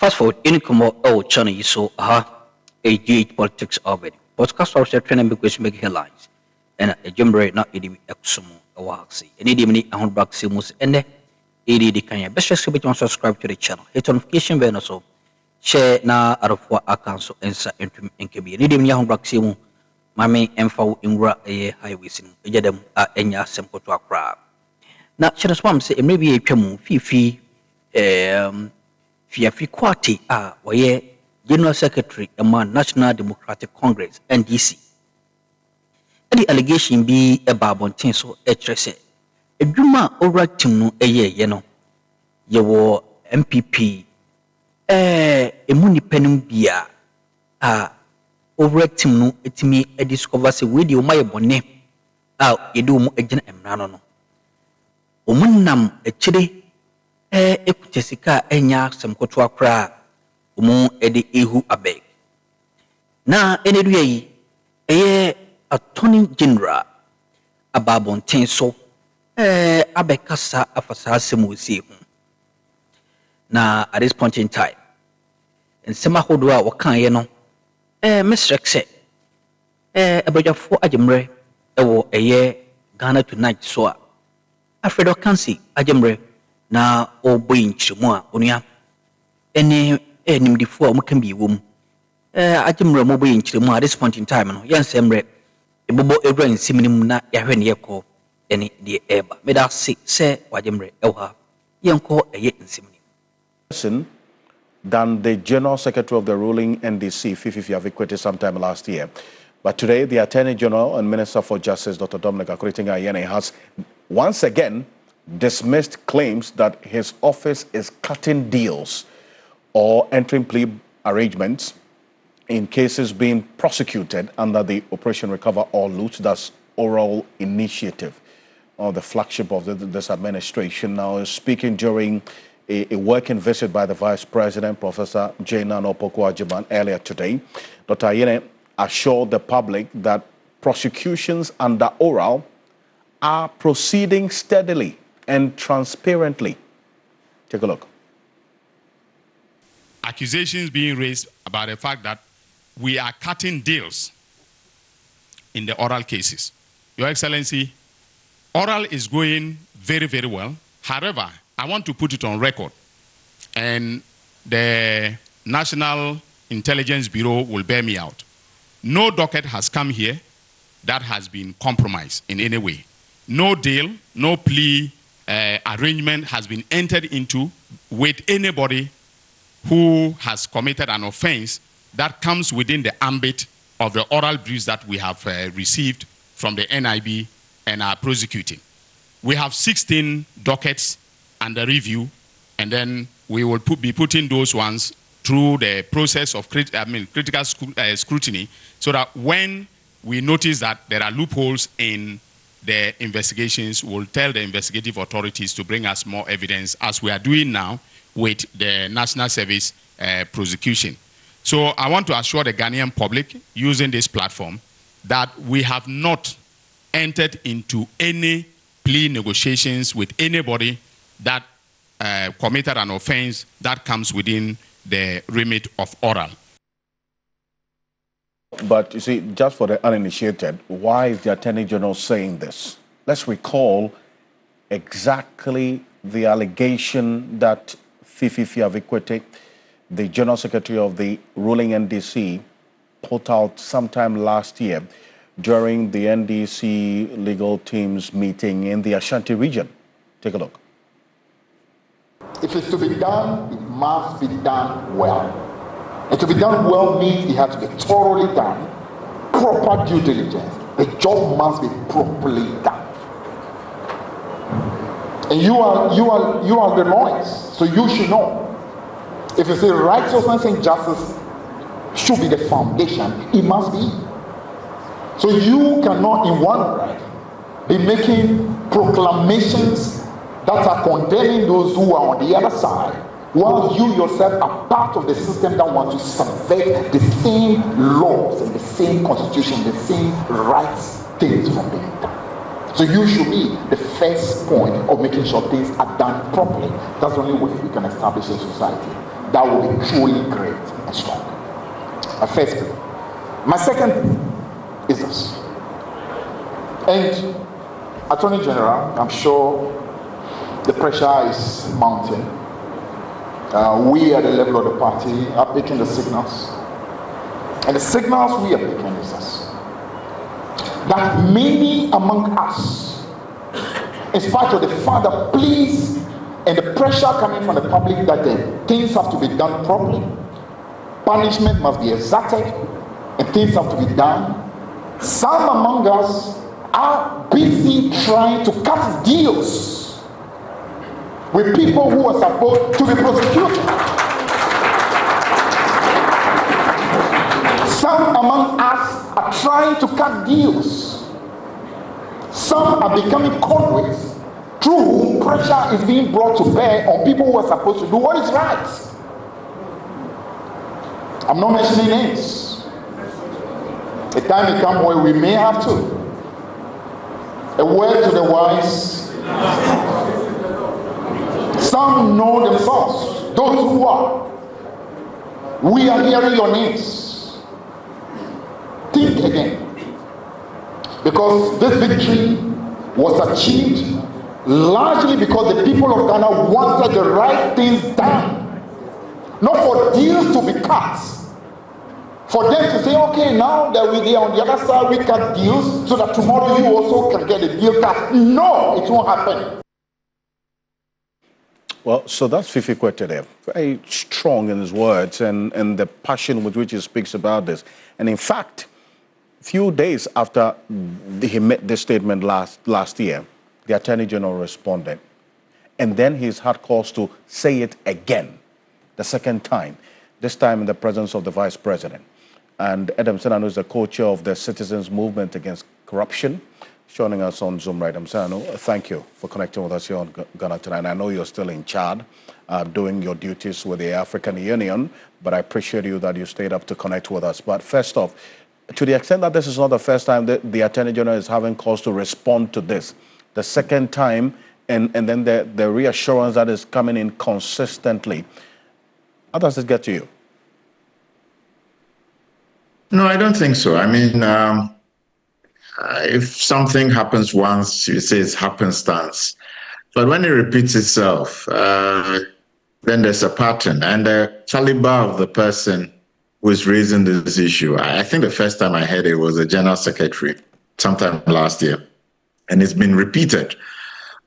Fast forward, any come out channel you saw a GH politics already. Podcast also training because make headlines. And a jumbre not any exumo a waxy. Any dimini a hundred bucks simus and the can you best subscribe to the channel. Hit notification bell so share na out of what accounts so answer into NKB. Any dimini a hundred bucks simu. Mame info in a highway sim. Jedem enya simple to a crab. Now, channel swam say maybe a chamu fifi Fiafi Kwati waye General Secretary among National Democratic Congress NDC. The allegation be about bontin so etrese. Edwuma ora tim no eye ye no. Ye wo NPP emu nipanum bia ora tim no etimi discover say we di o maye bone ye di o mu agina emra no. Omunam echire ekutesika enya semkoto akra umu ede ehu abeg na enedu yi eye attorney general ababonten so abekasa afasa semusi hu na at this point in time ensema hodo a wakan ye no mesrekse abajafo ajemre ewo eye Ghana Tonight so a Alfredo Kansi ajemre na oboyin chiremu a onua ene enimdifo a mukan bi wom ajemre mo boyin chiremu at this point in time no yensemre ebobo ewra nsimnim na yahwe ne yekọ ene de eba meda se wajemre ewha yenko eye nsimnim than the General Secretary of the ruling NDC, Fifi Avikwete, sometime last year. But today, the Attorney General and Minister for Justice, Dr. Dominic Akuritinga-Ayene, has once again dismissed claims that his office is cutting deals or entering plea arrangements in cases being prosecuted under the Operation Recover or Loot, that's oral initiative, or the flagship of this administration. Now, speaking during a working visit by the Vice President, Professor Jaina Opoku-Agyemang, earlier today, Dr. Ayene assured the public that prosecutions under oral are proceeding steadily and transparently. Take a look. Accusations being raised about the fact that we are cutting deals in the oral cases. Your Excellency, oral is going very, very well. However, I want to put it on record, and the National Intelligence Bureau will bear me out. No docket has come here that has been compromised in any way. No deal, no plea arrangement has been entered into with anybody who has committed an offense that comes within the ambit of the oral briefs that we have received from the NIB and are prosecuting. We have 16 dockets under review, and then we will be putting those ones through the process of critical scrutiny, so that when we notice that there are loopholes in the investigations, we'll tell the investigative authorities to bring us more evidence, as we are doing now with the National Service prosecution. So I want to assure the Ghanaian public, using this platform, that we have not entered into any plea negotiations with anybody that committed an offense that comes within the remit of oral. But you see, just for the uninitiated, why is the Attorney General saying this? Let's recall exactly the allegation that Fifi Avikwete, the General Secretary of the ruling NDC, put out sometime last year during the NDC legal team's meeting in the Ashanti region. Take a look. If it's to be done, it must be done well. And to be done well means it has to be thoroughly done, proper due diligence. The job must be properly done. And you are the noise, so you should know. If you say righteousness and justice should be the foundation, it must be. So you cannot in one breath be making proclamations that are condemning those who are on the other side, while you yourself are part of the system that wants to subvert the same laws and the same constitution, the same rights things from being done. So you should be the first point of making sure things are done properly. That's the only way we can establish a society that will be truly great and strong. My first plea. My second plea is this. And Attorney General, I'm sure the pressure is mounting. We at the level of the party are picking the signals. And the signals we are picking is this. That many among us, in spite of the further pleas and the pressure coming from the public that things have to be done properly, punishment must be exacted, and things have to be done, some among us are busy trying to cut deals with people who are supposed to be prosecuted. Some among us are trying to cut deals. Some are becoming conduits through whom pressure is being brought to bear on people who are supposed to do what is right. I'm not mentioning names. A time may come where we may have to. A word to the wise. Some know themselves, those who are. We are hearing your names. Think again. Because this victory was achieved largely because the people of Ghana wanted the right things done. Not for deals to be cut. For them to say, okay, now that we're on the other side, we cut deals so that tomorrow you also can get a deal cut. No, it won't happen. Well, so that's Fifi Kwete there. Very strong in his words and the passion with which he speaks about this. And in fact, few days after he made this statement last year, the Attorney General responded. And then he's had cause to say it again, the second time, this time in the presence of the Vice President. And Adam Senano is the co-chair of the Citizens Movement Against Corruption, joining us on Zoom right. Senano, thank you for connecting with us here on Ghana Tonight. I know you're still in Chad, doing your duties with the African Union, but I appreciate you that you stayed up to connect with us. But first off, to the extent that this is not the first time that the Attorney General is having cause to respond to this, the second time, and then the reassurance that is coming in consistently, how does it get to you? No, I don't think so. I mean, if something happens once, you say it's happenstance. But when it repeats itself, then there's a pattern. And the caliber of the person who is raising this issue, I think the first time I heard it was the General Secretary sometime last year. And it's been repeated.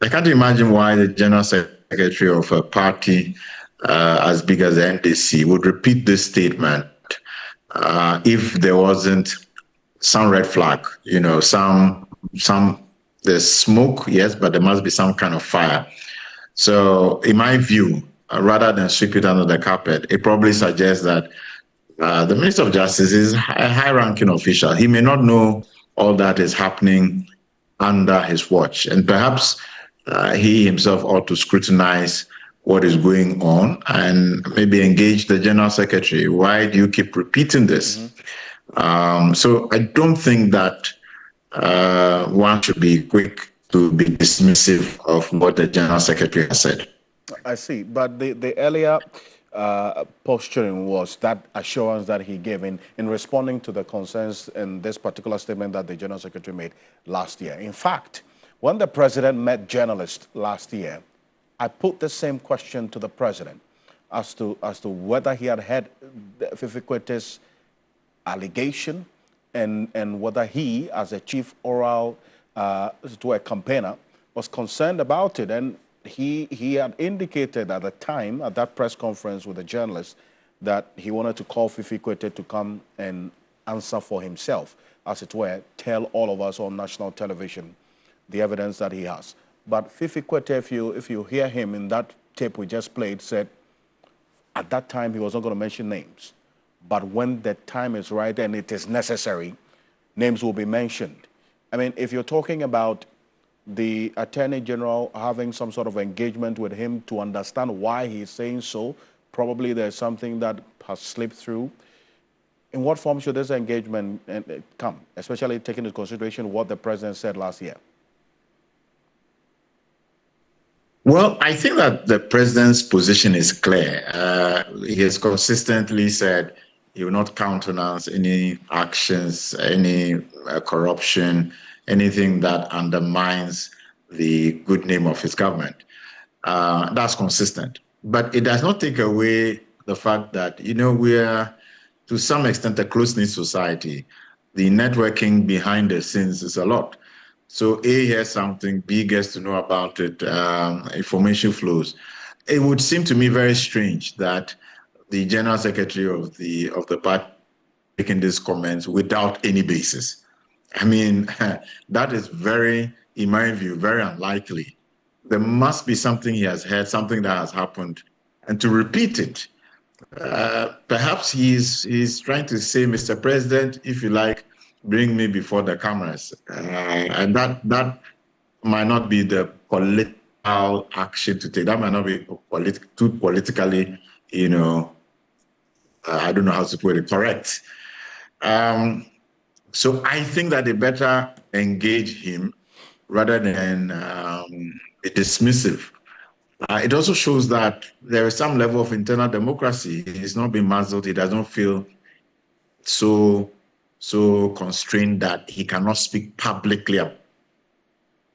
I can't imagine why the General Secretary of a party as big as the NDC would repeat this statement if there wasn't some red flag, you know, there's smoke, yes, but there must be some kind of fire. So in my view, rather than sweep it under the carpet, it probably suggests that the Minister of Justice is a high-ranking official. He may not know all that is happening under his watch, and perhaps he himself ought to scrutinize what is going on and maybe engage the General Secretary. Why do you keep repeating this? Mm-hmm. So I don't think that one should be quick to be dismissive of what the General Secretary has said. I see, but the earlier posturing was that assurance that he gave in responding to the concerns in this particular statement that the General Secretary made last year. In fact, when the President met journalists last year, I put the same question to the President as to whether he had heard Fifi Kwete's allegation and whether he, as a chief oral to a campaigner, was concerned about it. And he had indicated at the time, at that press conference with the journalists, that he wanted to call Fifi Kwete to come and answer for himself, as it were, tell all of us on national television the evidence that he has. But Fifi Kwete, if you hear him in that tape we just played, said at that time he was not going to mention names. But when the time is right and it is necessary, names will be mentioned. I mean, if you're talking about the Attorney General having some sort of engagement with him to understand why he's saying so, probably there's something that has slipped through. In what form should this engagement come, especially taking into consideration what the President said last year? Well, I think that the president's position is clear. He has consistently said he will not countenance any actions, any corruption, anything that undermines the good name of his government. That's consistent. But it does not take away the fact that, we are, to some extent, a close-knit society. The networking behind the scenes is a lot. So A hears something, B gets to know about it, information flows. It would seem to me very strange that the general secretary of the party making these comments without any basis. I mean, that is very, in my view, very unlikely. There must be something he has heard, something that has happened, and to repeat it. Perhaps he's trying to say, Mr. President, if you like, bring me before the cameras, and that might not be the political action to take. That might not be too politically, I don't know how to put it, correct. So I think that they better engage him rather than be dismissive. It also shows that there is some level of internal democracy. He's not been muzzled. He doesn't feel so constrained that he cannot speak publicly.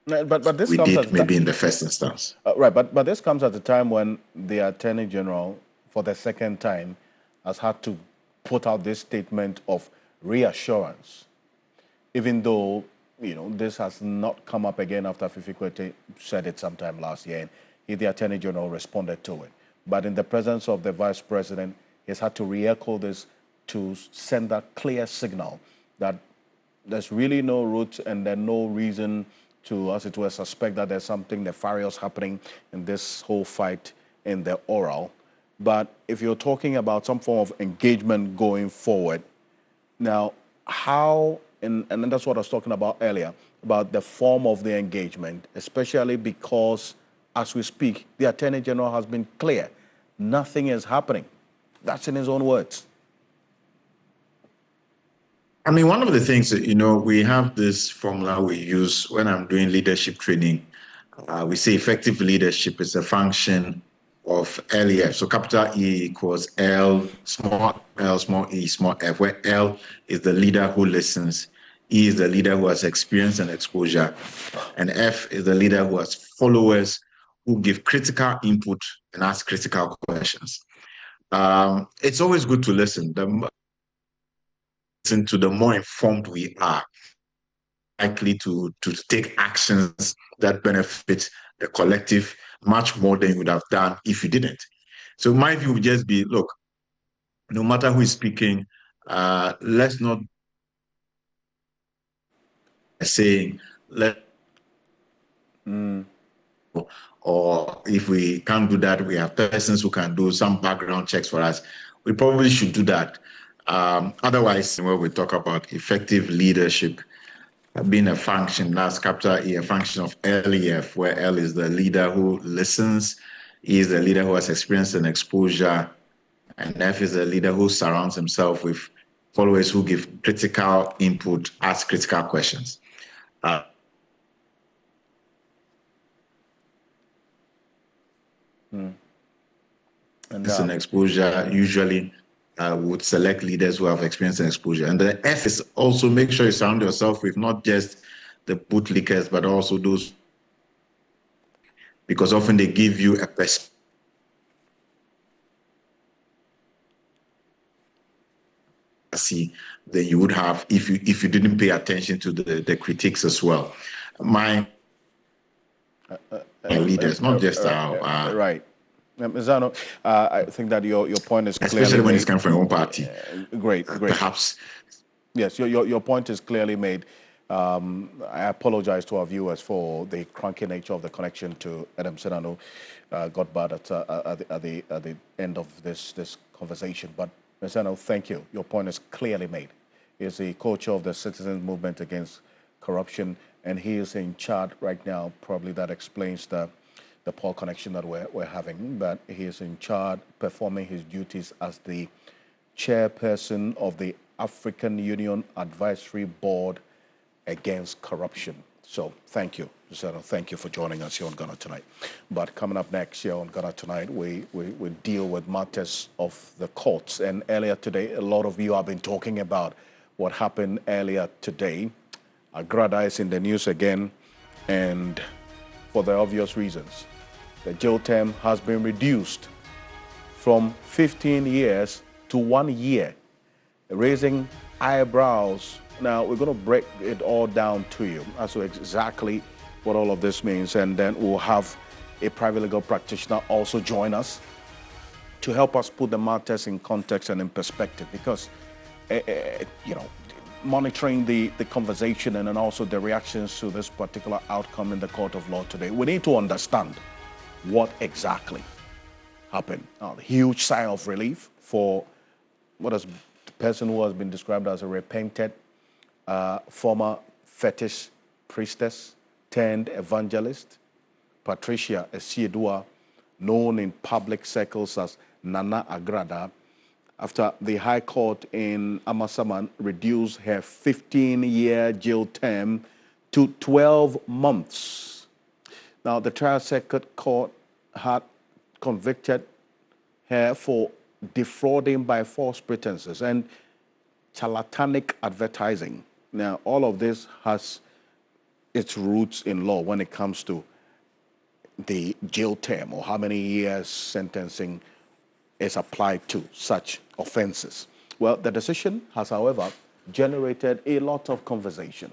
But this we comes did maybe in the first instance. Right, but this comes at a time when the Attorney General, for the second time, has had to put out this statement of reassurance, even though this has not come up again after Fifi Kwete said it sometime last year, and the Attorney General responded to it. But in the presence of the Vice President, he's had to re-echo this to send that clear signal that there's really no root and there's no reason to, as it were, suspect that there's something nefarious happening in this whole fight in the oral. But if you're talking about some form of engagement going forward, now how, and that's what I was talking about earlier, about the form of the engagement, especially because, as we speak, the Attorney General has been clear. Nothing is happening. That's in his own words. I mean, one of the things that, we have this formula we use when I'm doing leadership training. We say effective leadership is a function of LEF. So capital E equals L, small e, small f, where L is the leader who listens, E is the leader who has experience and exposure, and F is the leader who has followers who give critical input and ask critical questions. It's always good to listen. To the more informed we are, likely to take actions that benefit the collective much more than you would have done if you didn't. So my view would just be, look, no matter who is speaking, let's not say or if we can't do that, we have persons who can do some background checks for us. We probably should do that. Otherwise, when we talk about effective leadership being a function, that's capital E, a function of LEF, where L is the leader who listens, E is the leader who has experience and exposure, and F is the leader who surrounds himself with followers who give critical input, ask critical questions. And an exposure usually would select leaders who have experience and exposure. And the F is also make sure you surround yourself with not just the bootlickers, but also those, because often they give you a perspective that you would have if you didn't pay attention to the critiques as well. My leaders, not just our right. Zano, I think that your point is clearly especially when made. it's come from your own party. Great. Perhaps. Yes, your point is clearly made. I apologize to our viewers for the cranky nature of the connection to Adam Senano. Got bad at the end of this conversation. But Senano, thank you. Your point is clearly made. He's the co-chair of the Citizens Movement Against Corruption, and he is in charge right now. Probably that explains the poor connection that we're having, but he is in charge, performing his duties as the chairperson of the African Union Advisory Board Against Corruption. So thank you, Zeno. Thank you for joining us here on Ghana Tonight. But coming up next here on Ghana Tonight, we deal with matters of the courts. And earlier today, a lot of you have been talking about what happened earlier today. Agrada is in the news again, and for the obvious reasons. The jail term has been reduced from 15 years to 1 year, raising eyebrows. Now, we're going to break it all down to you as to exactly what all of this means, and then we'll have a private legal practitioner also join us to help us put the matters in context and in perspective, because, monitoring the conversation and then also the reactions to this particular outcome in the court of law today, we need to understand what exactly happened. Now, the huge sigh of relief for the person who has been described as a repentant former fetish priestess turned evangelist, Patricia Esiedua, known in public circles as Nana Agrada, after the High Court in Amasaman reduced her 15-year jail term to 12 months. Now, the Trial Circuit Court had convicted her for defrauding by false pretenses and charlatanic advertising. Now, all of this has its roots in law when it comes to the jail term or how many years sentencing is applied to such offenses. Well, the decision has, however, generated a lot of conversation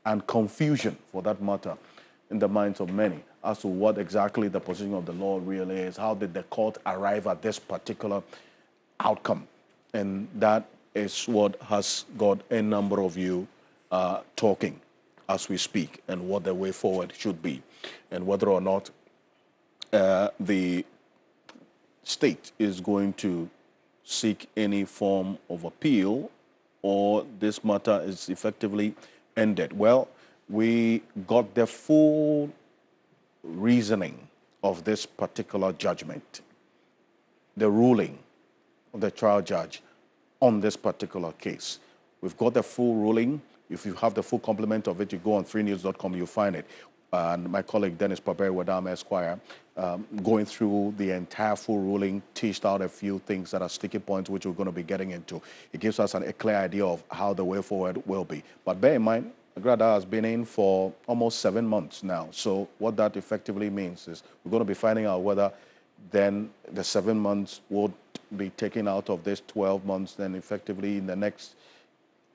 and confusion, for that matter, in the minds of many as to what exactly the position of the law really is. How did the court arrive at this particular outcome? And that is what has got a number of you talking as we speak, and what the way forward should be, and whether or not the state is going to seek any form of appeal, or this matter is effectively ended. Well, we got the full reasoning of this particular judgment, the ruling of the trial judge on this particular case. We've got the full ruling. If you have the full complement of it, you go on 3news.com, you'll find it. And my colleague Dennis Paperi Wadam Esquire, going through the entire full ruling, teased out a few things that are sticky points, which we're going to be getting into. It gives us a clear idea of how the way forward will be. But bear in mind, Agrada has been in for almost 7 months now. So what that effectively means is we're going to be finding out whether then the 7 months would be taken out of this 12 months, then effectively in the next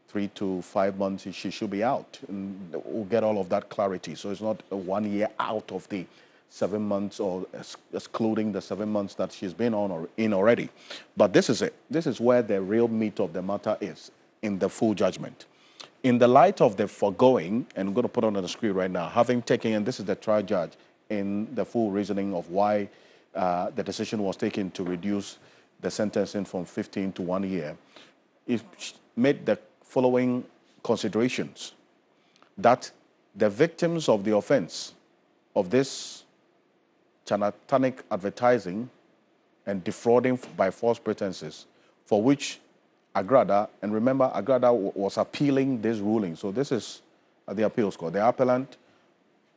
3 to 5 months, she should be out. And we'll get all of that clarity. So it's not a 1 year out of the 7 months, or excluding the 7 months that she's been on or in already. But this is it. This is where the real meat of the matter is, in the full judgment. In the light of the foregoing, and I'm going to put on the screen right now, having taken, and this is the trial judge in the full reasoning of why the decision was taken to reduce the sentencing from 15 to 1 year, it made the following considerations: that the victims of the offense of this charlatanic advertising and defrauding by false pretenses, for which Agrada, and remember, Agrada was appealing this ruling. So this is at the appeals court. The appellant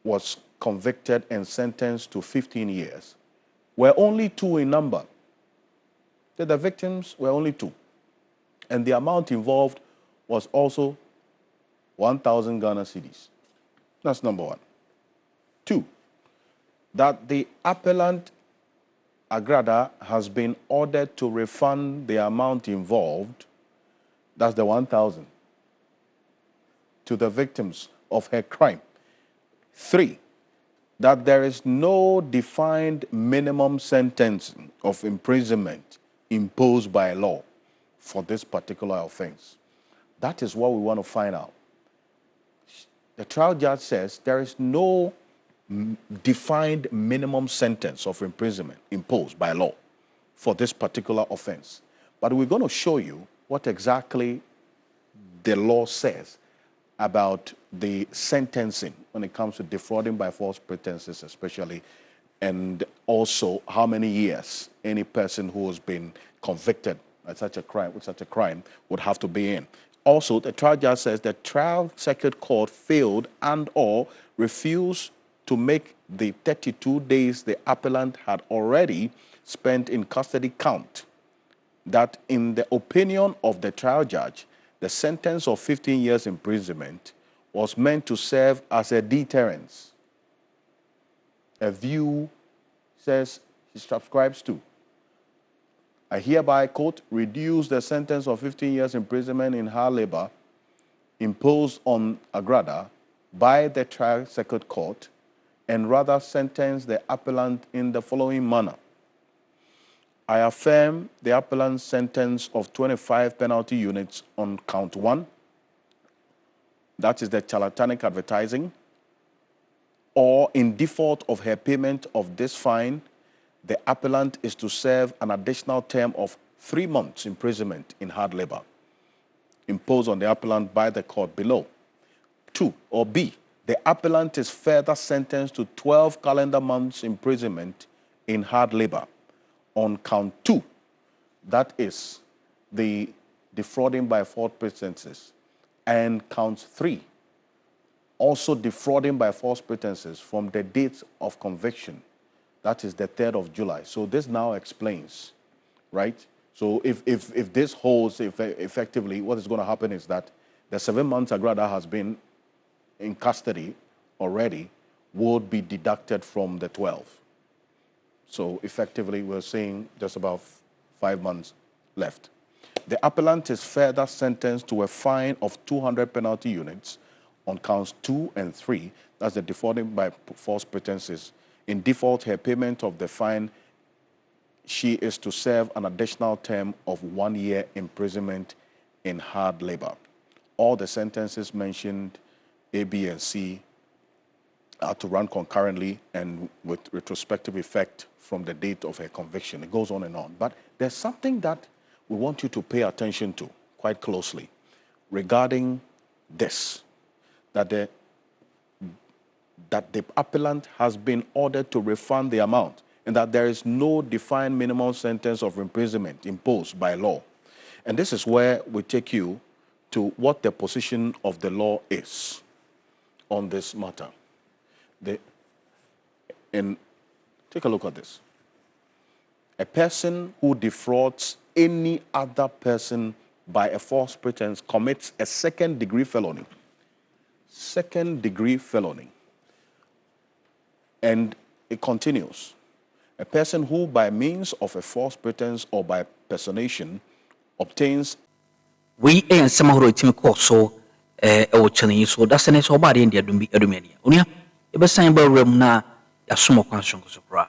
was convicted and sentenced to 15 years. Were only 2 in number. The victims were only 2. And the amount involved was also 1,000 Ghana cedis. That's number 1. 2, that the appellant, Agrada, has been ordered to refund the amount involved, that's the 1,000, to the victims of her crime. 3, that there is no defined minimum sentence of imprisonment imposed by law for this particular offense. That is what we want to find out. The trial judge says there is no defined minimum sentence of imprisonment imposed by law for this particular offense. But we're going to show you what exactly the law says about the sentencing when it comes to defrauding by false pretenses especially, and also how many years any person who has been convicted at such a crime, with such a crime, would have to be in. Also, the trial judge says the trial circuit court failed and or refused to make the 32 days the appellant had already spent in custody count. That in the opinion of the trial judge, the sentence of 15 years imprisonment was meant to serve as a deterrence. A view says he subscribes to. I hereby, quote, reduce the sentence of 15 years imprisonment in hard labor imposed on Agrada by the trial circuit court and rather sentence the appellant in the following manner. I affirm the appellant's sentence of 25 penalty units on count 1, that is the charlatanic advertising, or in default of her payment of this fine, the appellant is to serve an additional term of 3 months imprisonment in hard labor imposed on the appellant by the court below. 2, or B, the appellant is further sentenced to 12 calendar months imprisonment in hard labor on count 2, that is the defrauding by false pretenses, and count 3, also defrauding by false pretenses from the date of conviction, that is the 3rd of July. So this now explains, right? So if this holds effectively, what is going to happen is that the 7 months Agrada has been in custody already would be deducted from the 12. So effectively, we're seeing just about 5 months left. The appellant is further sentenced to a fine of 200 penalty units on counts 2 and 3, that's the defrauding by false pretenses. In default, her payment of the fine, she is to serve an additional term of 1 year imprisonment in hard labor. All the sentences mentioned, A, B, and C, are to run concurrently and with retrospective effect from the date of her conviction. It goes on and on. But there's something that we want you to pay attention to quite closely regarding this, that the appellant has been ordered to refund the amount and that there is no defined minimum sentence of imprisonment imposed by law. And this is where we take you to what the position of the law is on this matter. Take a look at this. A person who defrauds any other person by a false pretense commits a second-degree felony. Second-degree felony. And it continues. A person who by means of a false pretense or by personation obtains. We and some of the so so that's an so body in the Adumania. Unia, if a sign by room na, a sumo conscience of bra.